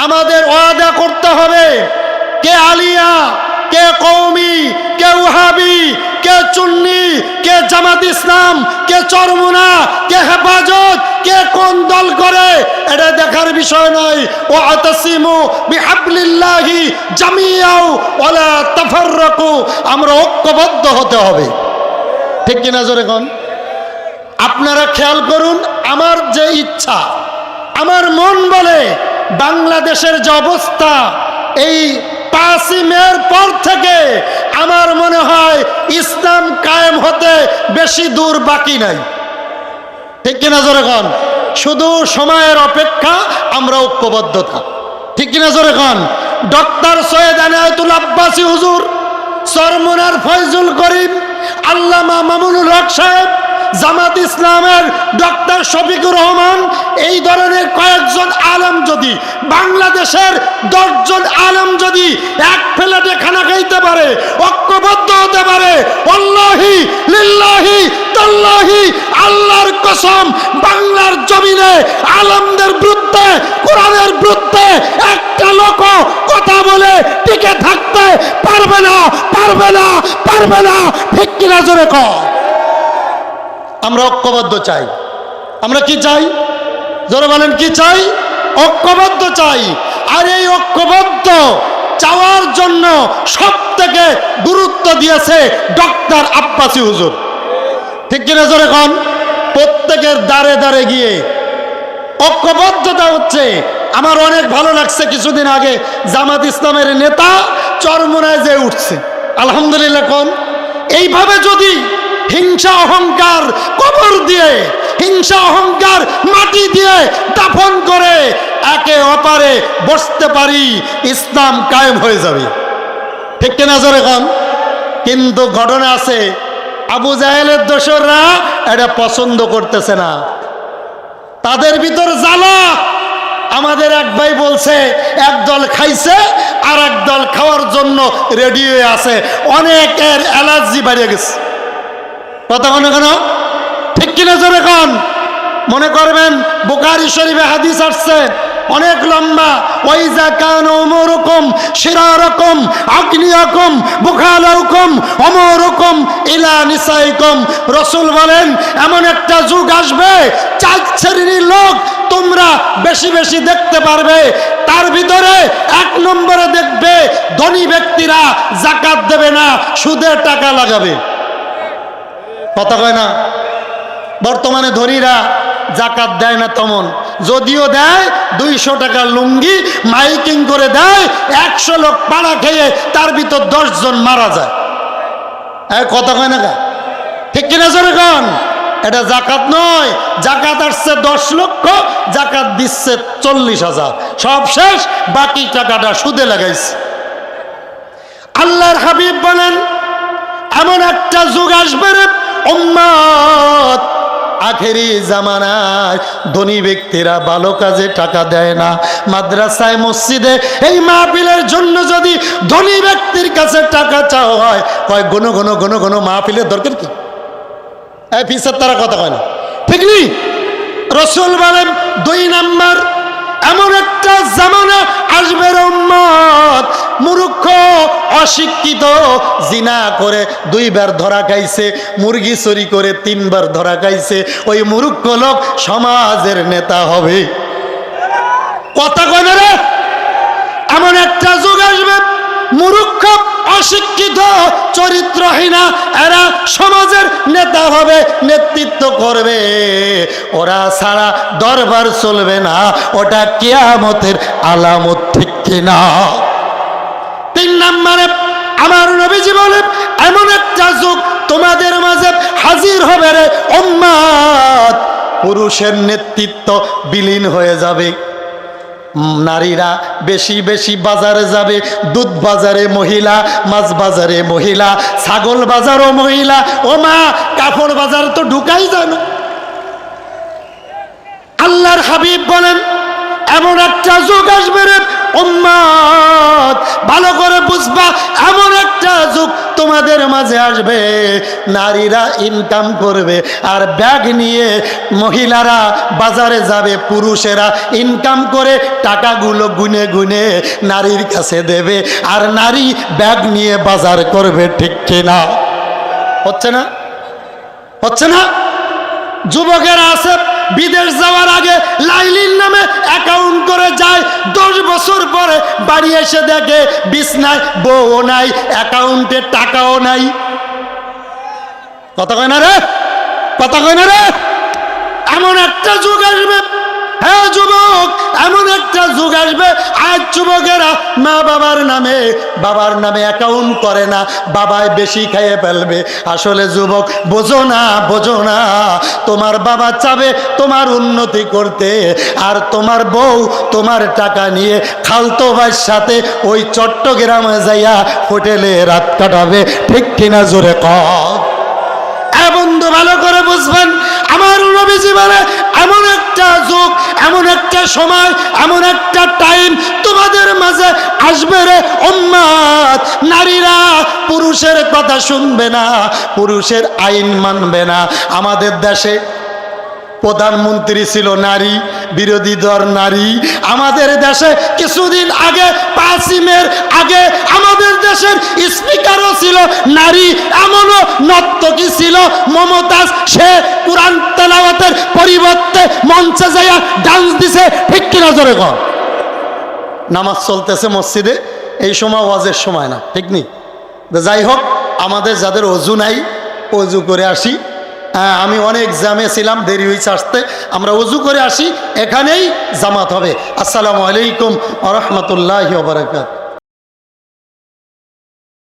আমাদের ওয়াদা করতে হবে, কে আলিয়া, কে কওমি, কে ওয়াহাবি, কে সুন্নি, কে জামাত ইসলাম, কে চরমুনা, কে হেফাজত, কে কোন দল করে এটা দেখার বিষয় নয়। ওয়াতাসিমু বিহাবলিল্লাহি জামিআও ওয়ালা তাফাররাকু, আমরা ঐক্যবদ্ধ হতে হবে। ঠিক কিনা জোরে কোন? আপনারা খেয়াল করুন, আমার যে ইচ্ছা, আমার মন বলে বাংলাদেশের যে অবস্থা, এই 5ই মের পর থেকে আমার মনে হয় ইসলাম কায়েম হতে বেশি দূর বাকি নাই। ঠিক কিনা জোরে কোন? শুধু সময়ের অপেক্ষা, আমরা ঐক্যবদ্ধতা। ঠিক কিনা জোরে কোন? ডক্টর সৈয়দ আনায়াতুল আব্বাসী হুজুর, চরমুনার ফয়জুল করিম, আল্লামা মামুনুল হক সাহেব, জামাত ইসলামের ডক্টর শফিকুর রহমান, এই ধরনের কয়েকজন আলেম যদি, বাংলাদেশের 10 জন আলেম যদি এক প্লেটে খানা খাইতে পারে, ঐক্যবদ্ধ হতে পারে, ওয়াল্লাহি লিল্লাহি তাল্লাহি, আল্লাহর কসম, বাংলার জমিনে আলেমদের বিরুদ্ধে, কোরআনের বিরুদ্ধে একটা লোক কথা বলে টিকে থাকতে পারবে না, পারবে না, পারবে না। ঠিক কিনা জোরে কর? আমরা ঐক্যবদ্ধ চাই। আমরা কি চাই? জোরে বলেন, কি চাই? ঐক্যবদ্ধ চাই। আর এই ঐক্যবদ্ধ চাওয়ার জন্য সব থেকে গুরুত্ব দিয়েছে ডক্টর আব্বাসী হুজুর। ঠিক কিনা জোরে কোন? প্রত্যেকের দাঁড়ে দাঁড়ে গিয়ে ঐক্যবদ্ধতা হচ্ছে। আমার অনেক ভালো লাগছে, কিছুদিন আগে জামাত ইসলামের নেতা চরমুনায় যে উঠছে, আলহামদুলিল্লাহ। কোন এইভাবে যদি হিংসা অহংকার কবর দিয়ে, হিংসা অহংকার মাটি দিয়ে দাফন করে একে অপারে বসতে পারি, ইসলাম কায়েম হয়ে যাবে। ঠিক কিনা জোরে কোন? কিন্তু ঘটনা আছে, আবু জাহেলের দোসররা এটা পছন্দ করতেছে না, তাদের ভিতর জ্বালা। আমাদের এক ভাই বলছে, এক দল খাইছে আর এক দল খাওয়ার জন্য রেডি হয়ে আছে, অনেকের অ্যালার্জি বেড়ে গেছে। কথা কেন কেন? ঠিক কিনা জোরে কোন? মনে করবেন বুখারী শরীফে হাদিস আসছে অনেক লম্বা, ওয়াইজা কান উমরুকুম শিরারকুম আগনিয়াকুম বুখালাউকুম উমরুকুম ইলা নিসাইকুম। রাসূল বলেন, এমন একটা যুগ আসবে 4 শ্রেণীর লোক তোমরা বেশি বেশি দেখতে পারবে। তার ভিতরে 1 নম্বরে দেখবে ধনী ব্যক্তিরা যাকাত দেবে না, সুদের টাকা লাগাবে। কথা কয় না? বর্তমানে ধনীরা যাকাত দেয় না, তেমন যদিও দেয় 200 টাকার লুঙ্গি মাইকিং করে দেয়, 100 লোক পাড়া খেয়ে তার ভিতর 10 জন মারা যায়। কথা কয় না গা? ঠিক কিনা জোরে কোন? এটা যাকাত নয়। যাকাত আসছে 10 লক্ষ, যাকাত দিচ্ছে 40,000, সব শেষ, বাকি টাকাটা সুদে লাগাইছে। আল্লাহর হাবিব বলেন, এমন একটা যুগ আসবে রে উম্মত, আখেরি জামানায় ধনী ব্যক্তিরা ভালো কাজে টাকা দেয় না। মাদ্রাসায় মসজিদে এই মাহফিলের জন্য যদি ধনী ব্যক্তির কাছে টাকা চাওয়া হয়, কয় ঘন ঘন ঘন ঘন মাহফিলের দরকার কি? এই ফিসের তারা কথা কয় না, ঠিক নেই? রাসূল বলেন, 2 নাম্বার, এমন একটা জামানা আসবে উম্মত, মূর্খ অশিক্ষিত জিনা করে 2 বার ধরা খাইছে, মুরগি চুরি করে 3 বার ধরা খাইছে, ওই মূর্খ লোক সমাজের নেতা হবে। কথা কয় না রে? এমন একটা যুগ আসবে, মূর্খ অশিক্ষিত চরিত্রহীনা এরা সমাজের নেতা হবে, নেতৃত্ব করবে। ওরা ছাড়া দরবার চলবে না, ওটা কিয়ামতের আলামত। ঠিক কিনা? 3 নম্বরে আমার নবীজি বলে, এমন একটা যুগ তোমাদের মাঝে হাজির হবে রে উম্মত, পুরুষের নেতৃত্ব বিলীন হয়ে যাবে। নারীরা বেশি বেশি বাজারে যাবে, দুধ বাজারে মহিলা, মাছ বাজারে মহিলা, ছাগল বাজারও মহিলা। ও মা, কাপড় বাজার তো ঢুকাই যায় না। আল্লাহর হাবিব বলেন, এমন একটা যুগ আসবে রে উম্মত, ভালো করে বুঝবা, এমন একটা যুগ তোমাদের মাঝে আসবে, নারীরা ইনকাম করবে আর ব্যাগ নিয়ে মহিলারা বাজারে যাবে, পুরুষেরা ইনকাম করে টাকাগুলো গুনে গুনে নারীর কাছে দেবে, আর নারী ব্যাগ নিয়ে বাজার করবে। ঠিক কিনা? হচ্ছে না? হচ্ছে না? যুবকেরা আছে বিদেশ যাওয়ার আগে লাইলির নামে অ্যাকাউন্ট করে যায়, 10 বছর পরে বাড়ি এসে দেখে বিছনায় বউও নাই, অ্যাকাউন্টে টাকাও নাই। কথা কয় না রে? কথা কয় না রে? এমন একটা যুগ আসবে, হ্যাঁ যুবক, এমন একটা যুগ আসবে আজ যুবকেরা মা বাবার নামে অ্যাকাউন্ট করে না, বাবাই বেশি খেয়ে ফেলবে। আসলে যুবক বোঝো না, বোঝো না, তোমার বাবা চাবে তোমার উন্নতি করতে, আর তোমার বউ তোমার টাকা নিয়ে খালতো ভাইয়ের সাথে ওই চট্টগ্রামে যাইয়া হোটেলে রাত কাটাবে। ঠিক কিনা? জোরে কর। বন্ধু ভালো করে বুঝবেন, আমার নবীজি বলে এমন একটা যুগ, এমন একটা সময়, এমন একটা টাইম তোমাদের মাঝে আসবে রে উম্মত, নারীরা পুরুষের কথা শুনবে না, পুরুষের আইন মানবে না। আমাদের দেশে প্রধানমন্ত্রী ছিল নারী, বিরোধী দল নারী। আমাদের দেশে কিছুদিন আগে 5 মের আগে আমাদের দেশের স্পিকারও ছিল নারী। এমনও নর্তকী ছিল মমতাজ, সে কোরআন তেলাওয়াতের পরিবর্তে মঞ্চে যাইয়া ডান্স দিছে। ঠিক কিনা? জোরে কর। নামাজ চলতেছে মসজিদে, এই সময় ওয়াজের সময় না, ঠিক নেই? যাই হোক, আমাদের যাদের অজু নাই অজু করে আসি। হ্যাঁ, আমি অনেক জ্যামে ছিলাম, দেরি হয়েছে আসতে, আমরা ওযু করে আসি, এখানেই জামাত হবে। আসসালামু আলাইকুম ওয়া রাহমাতুল্লাহি ওয়া বারাকাতুহু।